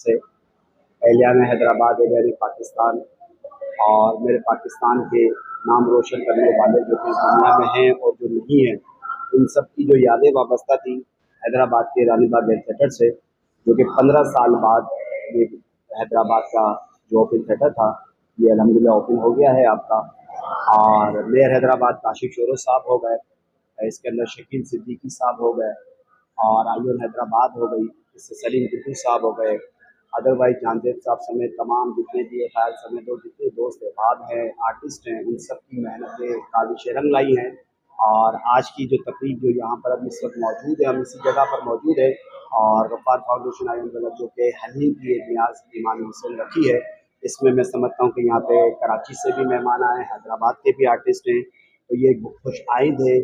से Allianz Hyderabad, Allianz Pakistan और मेरे पाकिस्तान के नाम रोशन करने वाले जो कि इस दुनिया में हैं और जो नहीं हैं, उन सब की जो यादें वाबस्ता थी हैदराबाद के रानी बाग थिएटर से, जो कि 15 साल बाद ये हैदराबाद का जो ओपन थिएटर था ये अल्हम्दुलिल्लाह ओपन हो गया है आपका। और मेयर हैदराबाद काशिफ शोरो साहब हो गए, इसके अंदर शकील सिद्दीकी साहब हो गए और आयुन हैदराबाद हो गई, इससे सलीम टिप्पू साहब हो गए, अदरवाइज जानदेव साहब समेत तमाम जितने भी ख्याल समेत और जितने दोस्त अहबाब हैं, आर्टिस्ट हैं, उन सब की मेहनतें काबिश रंग लाई हैं। और आज की जो तकरीब जो यहाँ पर अब इस वक्त मौजूद है, हम इसी जगह पर मौजूद है और गफ्फार फाउंडेशन आयन गलत जो कि हलीम की एक न्याज ईमान हुसैन रखी है, इसमें मैं समझता हूँ कि यहाँ पे कराची से भी मेहमान आए, हैदराबाद के भी आर्टिस्ट हैं, तो ये खुश आइंद है।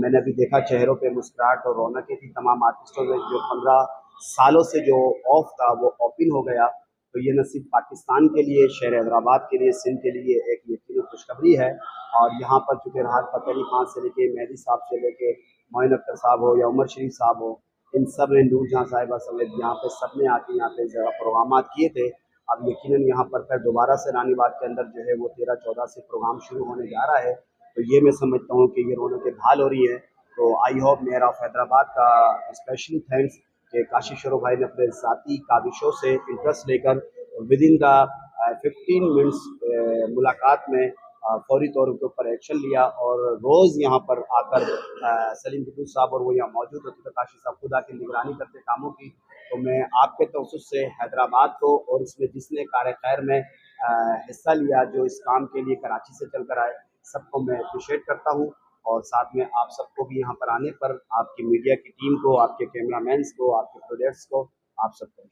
मैंने अभी देखा चेहरों पे मुस्कुराहट और रौनकें थी तमाम आर्टिस्टों में, जो 15 सालों से जो ऑफ था वो ओपन हो गया। तो ये न सिर्फ पाकिस्तान के लिए, शहर हैदराबाद के लिए, सिंध के लिए एक यकीन खुशखबरी है। और यहाँ पर चूँकि राहत फ़तेह अली खान से लेके, मेहदी साहब से लेके, मोइन अख्तर साहब हो या उमर शरीफ साहब हो, इन सब ने, नूर जहाँ साहिबा समेत यहाँ पे सब ने आके यहाँ पे ज़रा प्रोग्राम किए थे। अब यकीनन यहाँ पर फिर दोबारा से रानी बाग के अंदर जो है वो 13-14 से प्रोग्राम शुरू होने जा रहा है। तो ये मैं समझता हूँ कि ये रौनकें बहाल हो रही है। तो I hope mayor of Hyderabad का स्पेशली थैंक्स कि काशिफ शोरो भाई ने अपने ज़ाती काविशों से इंटरेस्ट लेकर विद इन द 15 मिनट्स मुलाकात में फौरी तौर के ऊपर एक्शन लिया और रोज़ यहाँ पर आकर सलीम टिप्पू साहब और वो यहाँ मौजूद होते थे, काशिफ साहब खुद आके निगरानी करते कामों की। तो मैं आपके तवज्जुह से हैदराबाद को और इसमें जिसने कार खैर में हिस्सा लिया, जो इस काम के लिए कराची से चल कर आए, सबको मैं अप्रिशिएट करता हूँ। और साथ में आप सबको भी यहाँ पर आने पर आपकी मीडिया की टीम को, आपके कैमरामैन्स को, आपके प्रोजेक्ट्स को, आप सबको